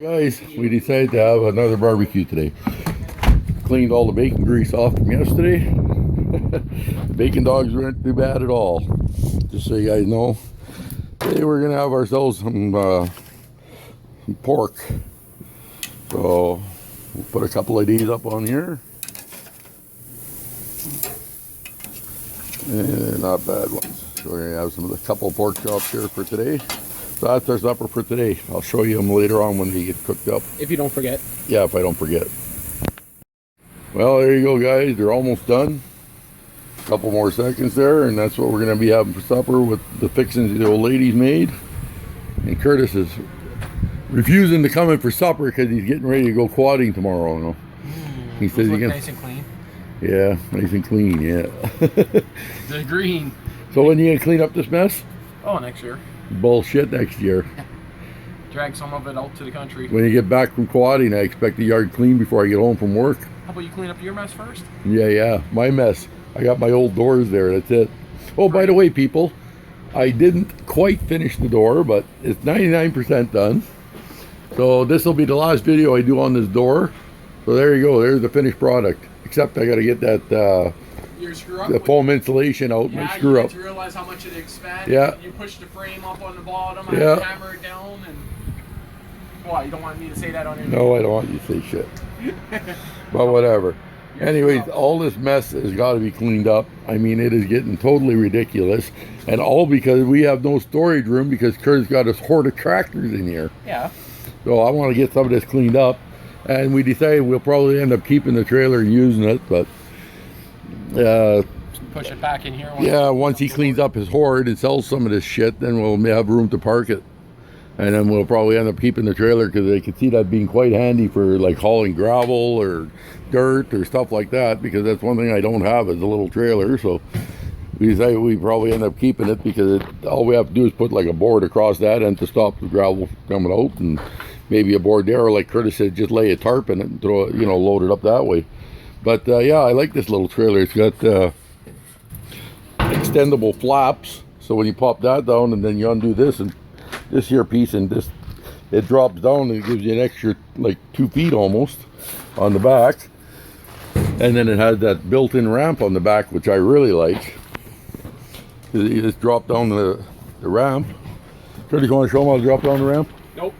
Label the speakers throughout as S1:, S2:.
S1: Guys, we decided to have another barbecue today. Cleaned all the bacon grease off from yesterday. The bacon dogs weren't too bad at all. Just so you guys know, today we're gonna have ourselves some pork. So we'll put a couple of these up on here. And not bad ones. So we're gonna have a couple of pork chops here for today. So that's our supper for today. I'll show you them later on when they get cooked up.
S2: If you don't forget.
S1: Yeah, if I don't forget. Well, there you go, guys. They're almost done. A couple more seconds there, and that's what we're going to be having for supper with the fixings the old ladies made. And Curtis is refusing to come in for supper because he's getting ready to go quadding tomorrow. You know? He says he's
S2: nice and clean.
S1: Yeah, nice and clean. Yeah.
S2: The green.
S1: So when you gonna clean up this mess?
S2: Oh, next year.
S1: Bullshit, next year.
S2: Drag some of it out to the country.
S1: When you get back from quadding, I expect the yard clean before I get home from work.
S2: How about you clean up your mess first?
S1: Yeah, my mess. I got my old doors there, that's it. Oh, by the way, people, I didn't quite finish the door, but it's 99% done. So this will be the last video I do on this door. So there you go, there's the finished product. Except I gotta get that
S2: Your screw up
S1: the foam insulation out, my screw
S2: you
S1: up.
S2: get to realize how much it expands.
S1: Yeah.
S2: You push the frame up on the bottom,
S1: Yeah.
S2: and hammer it down, and... Why, you don't want me to say that on your...
S1: No, I don't want you to say shit. But whatever. Anyways, all this mess has got to be cleaned up. I mean, it is getting totally ridiculous. And all because we have no storage room because Kurt's got his horde of tractors in here.
S2: Yeah.
S1: So I want to get some of this cleaned up. And we decided we'll probably end up keeping the trailer and using it, but...
S2: push it back in here.
S1: Once he cleans up his horde and sells some of this shit, then we'll have room to park it. And then we'll probably end up keeping the trailer because I could see that being quite handy for like hauling gravel or dirt or stuff like that, because that's one thing I don't have is a little trailer. So we decided we probably end up keeping it because all we have to do is put like a board across that end to stop the gravel coming out, and maybe a board there, or like Curtis said, just lay a tarp in it and throw it, load it up that way. But yeah, I like this little trailer. It's got extendable flaps, so when you pop that down and then you undo this and this here piece, and this, it drops down and it gives you an extra like 2 feet almost on the back. And then it has that built-in ramp on the back, which I really like. You just drop down the ramp. Curtis, you want to show them how to drop down the ramp?
S2: Nope.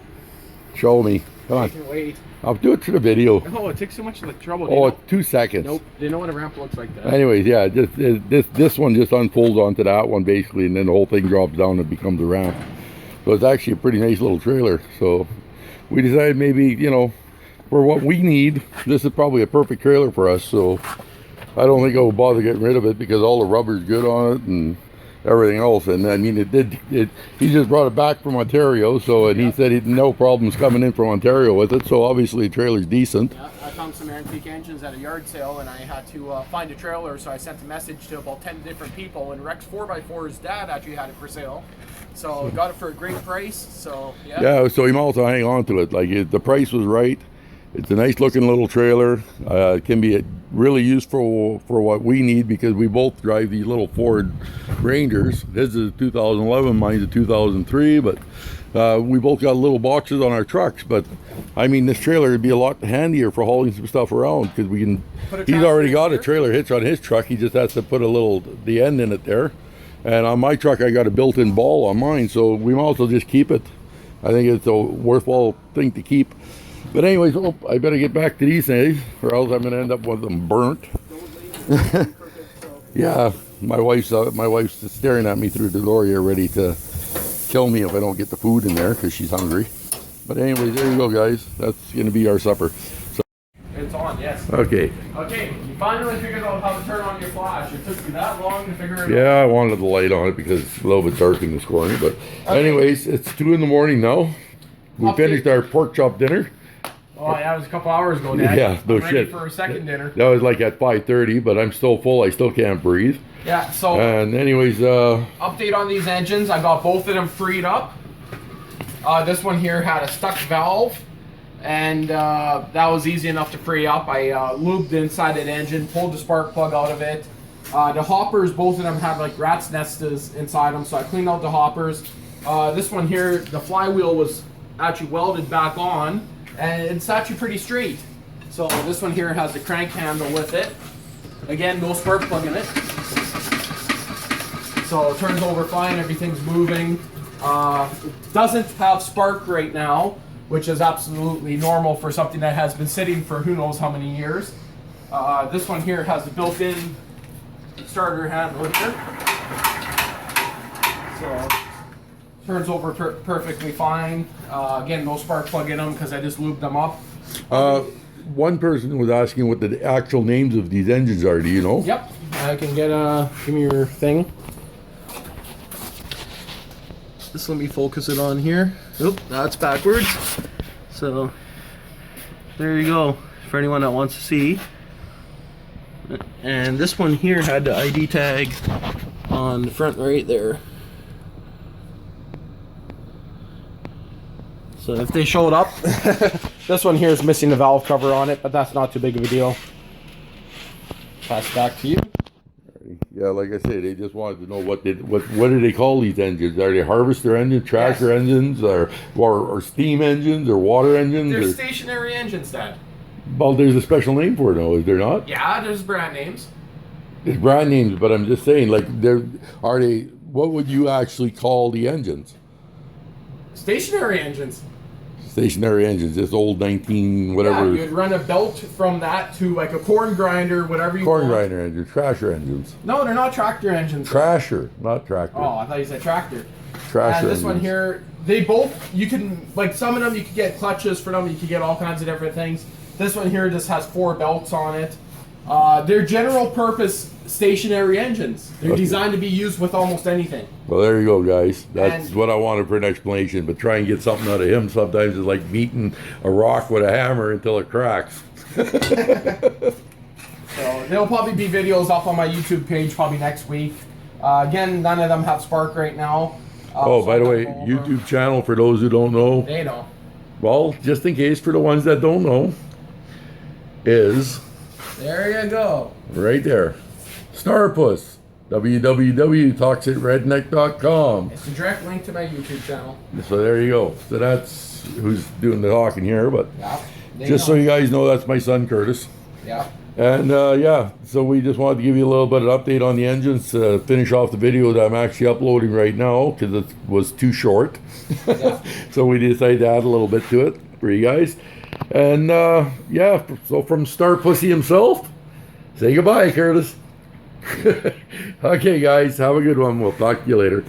S1: Show me. Come on.
S2: I can wait.
S1: I'll do it to the video.
S2: No, it takes so much trouble.
S1: Oh, 2 seconds.
S2: Nope. They know what a ramp looks like that.
S1: Anyways, yeah, this one just unfolds onto that one basically, and then the whole thing drops down and becomes a ramp. So it's actually a pretty nice little trailer. So we decided maybe, for what we need, this is probably a perfect trailer for us. So I don't think I will bother getting rid of it because all the rubber's good on it and everything else. And I mean, he just brought it back from Ontario, so, and he said he had no problems coming in from Ontario with it, so obviously the trailer's decent.
S2: Yeah, I found some antique engines at a yard sale, and I had to find a trailer, so I sent a message to about 10 different people, and Rex 4x4's dad actually had it for sale, so got it for a great price. So yeah,
S1: so he might also hang on to it. Like, the price was right. It's a nice looking little trailer. It can be really useful for what we need because we both drive these little Ford Rangers. His is a 2011, mine's a 2003, but we both got little boxes on our trucks. But I mean, this trailer would be a lot handier for hauling some stuff around because we can. He's already got a trailer hitch on his truck. He just has to put the end in it there. And on my truck, I got a built-in ball on mine, so we might as well just keep it. I think it's a worthwhile thing to keep. But anyways, I better get back to these things, or else I'm going to end up with them burnt. Yeah, my wife's staring at me through the door here, ready to kill me if I don't get the food in there because she's hungry. But anyways, there you go, guys. That's going to be our supper. So,
S2: it's on. Yes.
S1: Okay.
S2: Okay. You finally figured out how to turn on your flash. It took you that long to figure it out.
S1: Yeah, I wanted the light on it because it's a little bit dark in this corner. But anyways, it's 2 in the morning now. We finished our pork chop dinner.
S2: Oh, yeah, it was a couple hours ago, Dad.
S1: Yeah, no
S2: I'm ready
S1: shit.
S2: for a second dinner.
S1: That was like at 5:30, but I'm still full. I still can't breathe.
S2: Yeah, so...
S1: And anyways...
S2: update on these engines. I got both of them freed up. This one here had a stuck valve, and that was easy enough to free up. I lubed the inside of the engine, pulled the spark plug out of it. The hoppers, both of them had like rat's nests inside them, so I cleaned out the hoppers. This one here, the flywheel was actually welded back on, and it's actually pretty straight. So this one here has the crank handle with it. Again, no spark plug in it. So it turns over fine, everything's moving. It doesn't have spark right now, which is absolutely normal for something that has been sitting for who knows how many years. This one here has the built-in starter handle here. So turns over perfectly fine. Again, no spark plug in them because I just lubed them up.
S1: One person was asking what the actual names of these engines are. Do you know?
S2: Yep, I can get give me your thing. Just let me focus it on here. Oop, that's backwards. So there you go, for anyone that wants to see. And this one here had the ID tag on the front right there. So if they showed up, this one here is missing the valve cover on it, but that's not too big of a deal. Pass it back to you.
S1: Yeah, like I said, they just wanted to know what do they call these engines? Are they harvester engines, tractor engines, or steam engines, or water engines?
S2: They're stationary engines, Dad.
S1: Well, there's a special name for it, though, is there not?
S2: Yeah, there's brand names.
S1: There's brand names, but I'm just saying, like, are they? What would you actually call the engines?
S2: Stationary engines.
S1: Stationary engines, this old 19 whatever.
S2: Yeah, you'd run a belt from that to like a corn grinder, whatever you want.
S1: Corn grinder engines, trasher engines.
S2: No, they're not tractor engines.
S1: Trasher, not tractor.
S2: Oh, I thought you said tractor.
S1: Trasher
S2: this
S1: engines.
S2: one here, they both, you can, like some of them you can get clutches for them, you can get all kinds of different things. This one here just has 4 belts on it. They're general purpose stationary engines. They're designed to be used with almost anything.
S1: Well, there you go, guys. That's what I wanted for an explanation. But try and get something out of him sometimes is like beating a rock with a hammer until it cracks.
S2: So there'll probably be videos up on my YouTube page probably next week. Again, none of them have spark right now.
S1: Oh, by the way, YouTube channel for those who don't know.
S2: They know.
S1: Well, just in case for the ones that don't know, is
S2: there you go.
S1: Right there. Starpuss. www.toxicredneck.com.
S2: It's a direct link to my YouTube channel.
S1: So there you go. So that's who's doing the talking here, but
S2: yeah,
S1: just so you guys know, that's my son Curtis.
S2: Yeah.
S1: And yeah, so we just wanted to give you a little bit of update on the engines, finish off the video that I'm actually uploading right now because it was too short. Yeah. So we decided to add a little bit to it for you guys. And yeah, so from Starpussy himself, say goodbye, Curtis. Okay, guys, have a good one. We'll talk to you later.